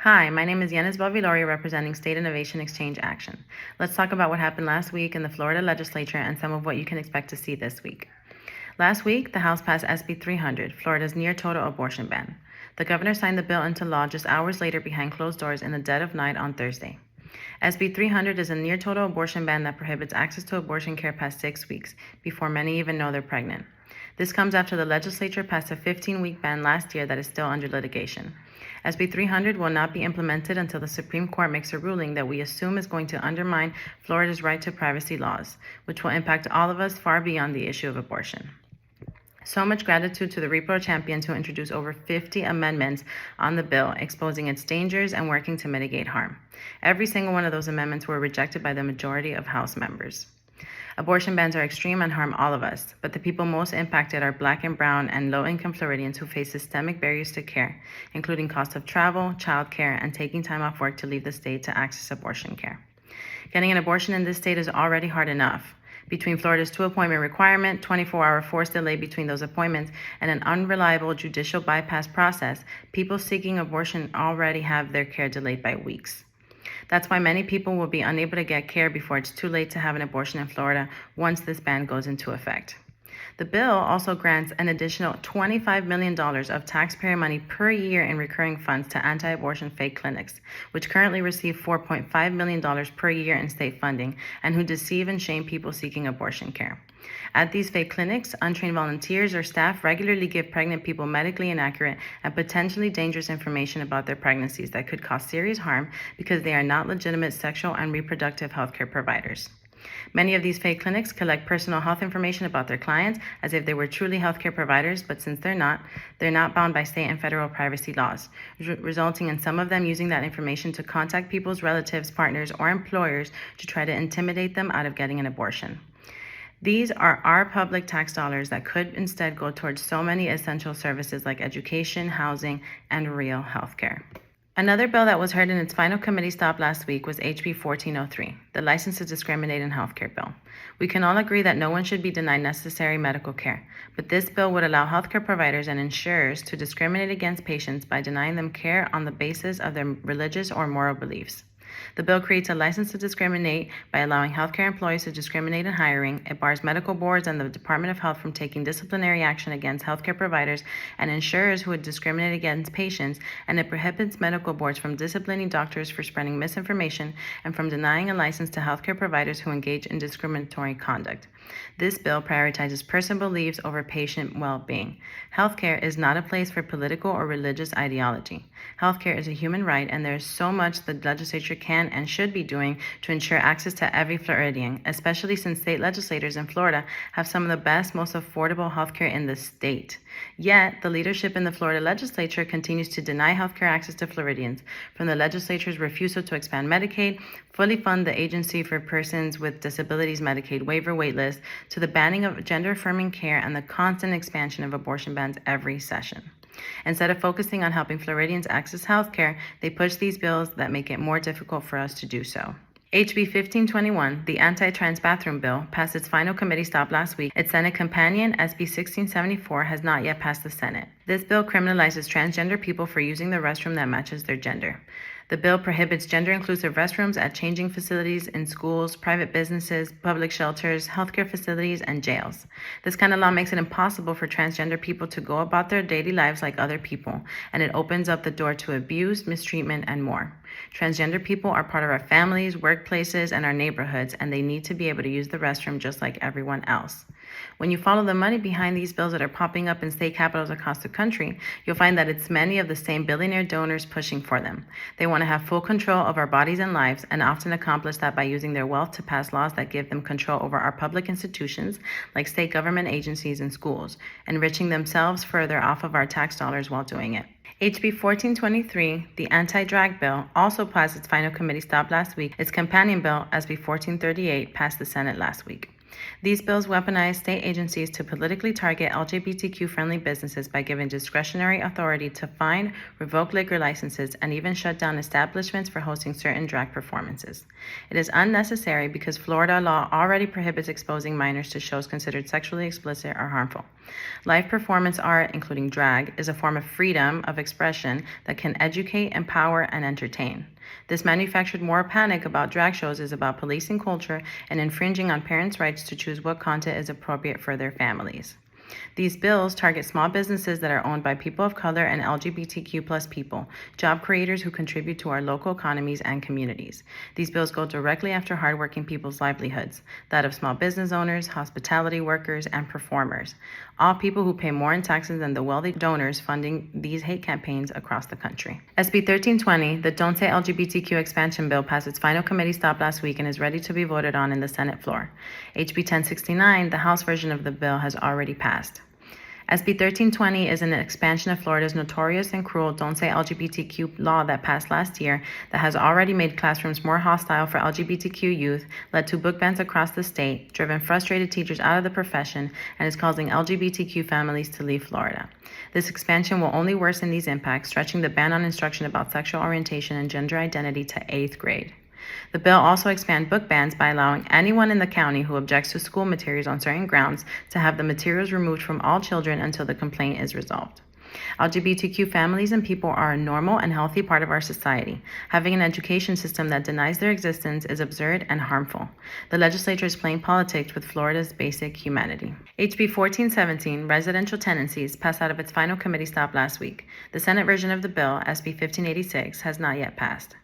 Hi, my name is Yeni Vilorio representing State Innovation Exchange Action. Let's talk about what happened last week in the Florida legislature and some of what you can expect to see this week. Last week, the House passed SB 300, Florida's near-total abortion ban. The governor signed the bill into law just hours later behind closed doors in the dead of night on Thursday. SB 300 is a near-total abortion ban that prohibits access to abortion care past 6 weeks, before many even know they're pregnant. This comes after the legislature passed a 15-week ban last year that is still under litigation. SB 300 will not be implemented until the Supreme Court makes a ruling that we assume is going to undermine Florida's right to privacy laws, which will impact all of us far beyond the issue of abortion. So much gratitude to the Repro champions who introduced over 50 amendments on the bill, exposing its dangers and working to mitigate harm. Every single one of those amendments were rejected by the majority of House members. Abortion bans are extreme and harm all of us, but the people most impacted are Black and Brown and low-income Floridians who face systemic barriers to care, including cost of travel, childcare, and taking time off work to leave the state to access abortion care. Getting an abortion in this state is already hard enough. Between Florida's 2-appointment requirement, 24-hour forced delay between those appointments, and an unreliable judicial bypass process, people seeking abortion already have their care delayed by weeks. That's why many people will be unable to get care before it's too late to have an abortion in Florida once this ban goes into effect. The bill also grants an additional $25 million of taxpayer money per year in recurring funds to anti-abortion fake clinics, which currently receive $4.5 million per year in state funding and who deceive and shame people seeking abortion care. At these fake clinics, untrained volunteers or staff regularly give pregnant people medically inaccurate and potentially dangerous information about their pregnancies that could cause serious harm because they are not legitimate sexual and reproductive healthcare providers. Many of these fake clinics collect personal health information about their clients as if they were truly healthcare providers, but since they're not bound by state and federal privacy laws, resulting in some of them using that information to contact people's relatives, partners, or employers to try to intimidate them out of getting an abortion. These are our public tax dollars that could instead go towards so many essential services like education, housing, and real healthcare. Another bill that was heard in its final committee stop last week was HB 1403, the License to Discriminate in Healthcare bill. We can all agree that no one should be denied necessary medical care, but this bill would allow healthcare providers and insurers to discriminate against patients by denying them care on the basis of their religious or moral beliefs. The bill creates a license to discriminate by allowing healthcare employees to discriminate in hiring. It bars medical boards and the Department of Health from taking disciplinary action against healthcare providers and insurers who would discriminate against patients, and it prohibits medical boards from disciplining doctors for spreading misinformation and from denying a license to healthcare providers who engage in discriminatory conduct. This bill prioritizes personal beliefs over patient well-being. Healthcare is not a place for political or religious ideology. Healthcare is a human right, and there is so much the legislature can and should be doing to ensure access to every Floridian, especially since state legislators in Florida have some of the best, most affordable healthcare in the state. Yet, the leadership in the Florida legislature continues to deny healthcare access to Floridians, from the legislature's refusal to expand Medicaid, fully fund the Agency for Persons with Disabilities Medicaid waiver waitlist, to the banning of gender-affirming care and the constant expansion of abortion bans every session. Instead of focusing on helping Floridians access health care, they push these bills that make it more difficult for us to do so. HB 1521, the anti-trans bathroom bill, passed its final committee stop last week. Its Senate companion, SB 1674, has not yet passed the Senate. This bill criminalizes transgender people for using the restroom that matches their gender. The bill prohibits gender-inclusive restrooms at changing facilities in schools, private businesses, public shelters, healthcare facilities, and jails. This kind of law makes it impossible for transgender people to go about their daily lives like other people, and it opens up the door to abuse, mistreatment, and more. Transgender people are part of our families, workplaces, and our neighborhoods, and they need to be able to use the restroom just like everyone else. When you follow the money behind these bills that are popping up in state capitals across the country, you'll find that it's many of the same billionaire donors pushing for them. They want to have full control of our bodies and lives, and often accomplish that by using their wealth to pass laws that give them control over our public institutions, like state government agencies and schools, enriching themselves further off of our tax dollars while doing it. HB 1423, the anti-drag bill, also passed its final committee stop last week. Its companion bill, SB 1438, passed the Senate last week. These bills weaponize state agencies to politically target LGBTQ-friendly businesses by giving discretionary authority to fine, revoke liquor licenses, and even shut down establishments for hosting certain drag performances. It is unnecessary because Florida law already prohibits exposing minors to shows considered sexually explicit or harmful. Live performance art, including drag, is a form of freedom of expression that can educate, empower, and entertain. This manufactured moral panic about drag shows is about policing culture and infringing on parents' rights to choose what content is appropriate for their families. These bills target small businesses that are owned by people of color and LGBTQ+ people, job creators who contribute to our local economies and communities. These bills go directly after hardworking people's livelihoods, that of small business owners, hospitality workers, and performers, all people who pay more in taxes than the wealthy donors funding these hate campaigns across the country. SB 1320, the Don't Say LGBTQ expansion bill, passed its final committee stop last week and is ready to be voted on in the Senate floor. HB 1069, the House version of the bill, has already passed. SB 1320 is an expansion of Florida's notorious and cruel Don't Say LGBTQ law that passed last year that has already made classrooms more hostile for LGBTQ youth, led to book bans across the state, driven frustrated teachers out of the profession, and is causing LGBTQ families to leave Florida. This expansion will only worsen these impacts, stretching the ban on instruction about sexual orientation and gender identity to 8th grade. The bill also expands book bans by allowing anyone in the county who objects to school materials on certain grounds to have the materials removed from all children until the complaint is resolved. LGBTQ families and people are a normal and healthy part of our society. Having an education system that denies their existence is absurd and harmful. The legislature is playing politics with Florida's basic humanity. HB 1417, residential tenancies, passed out of its final committee stop last week. The Senate version of the bill, SB 1586, has not yet passed.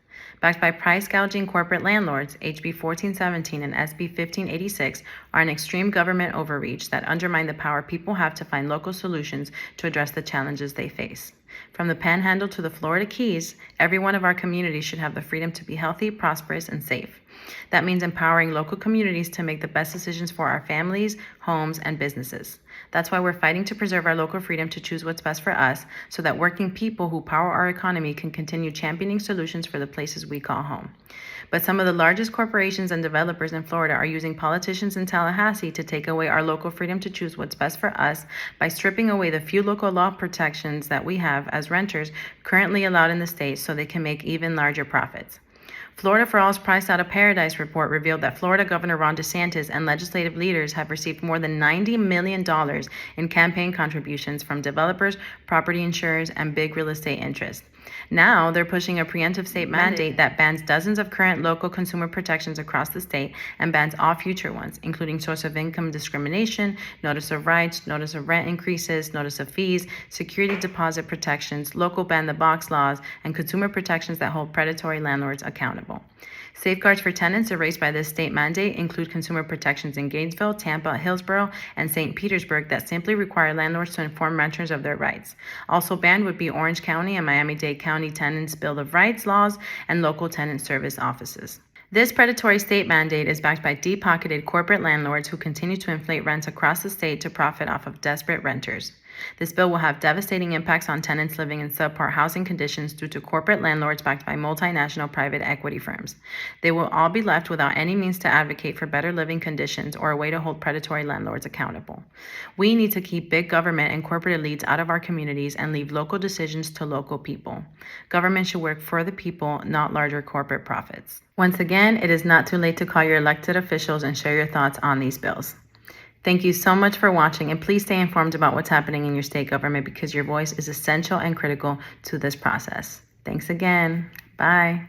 Backed by price-gouging corporate landlords, HB 1417 and SB 1586 are an extreme government overreach that undermine the power people have to find local solutions to address the challenges they face. From the Panhandle to the Florida Keys, every one of our communities should have the freedom to be healthy, prosperous, and safe. That means empowering local communities to make the best decisions for our families, homes, and businesses. That's why we're fighting to preserve our local freedom to choose what's best for us, so that working people who power our economy can continue championing solutions for the places we call home. But some of the largest corporations and developers in Florida are using politicians in Tallahassee to take away our local freedom to choose what's best for us by stripping away the few local law protections that we have as renters currently allowed in the state so they can make even larger profits. Florida for All's Priced Out of Paradise report revealed that Florida Governor Ron DeSantis and legislative leaders have received more than $90 million in campaign contributions from developers, property insurers, and big real estate interests. Now they're pushing a preemptive state mandate that bans dozens of current local consumer protections across the state and bans all future ones, including source of income discrimination, notice of rights, notice of rent increases, notice of fees, security deposit protections, local ban-the-box laws, and consumer protections that hold predatory landlords accountable. Safeguards for tenants erased by this state mandate include consumer protections in Gainesville, Tampa, Hillsborough, and St. Petersburg that simply require landlords to inform renters of their rights. Also banned would be Orange County and Miami-Dade County Tenants' Bill of Rights laws and local tenant service offices. This predatory state mandate is backed by deep-pocketed corporate landlords who continue to inflate rents across the state to profit off of desperate renters. This bill will have devastating impacts on tenants living in subpar housing conditions due to corporate landlords backed by multinational private equity firms. They will all be left without any means to advocate for better living conditions or a way to hold predatory landlords accountable. We need to keep big government and corporate elites out of our communities and leave local decisions to local people. Government should work for the people, not larger corporate profits. Once again, it is not too late to call your elected officials and share your thoughts on these bills. Thank you so much for watching, and please stay informed about what's happening in your state government because your voice is essential and critical to this process. Thanks again. Bye.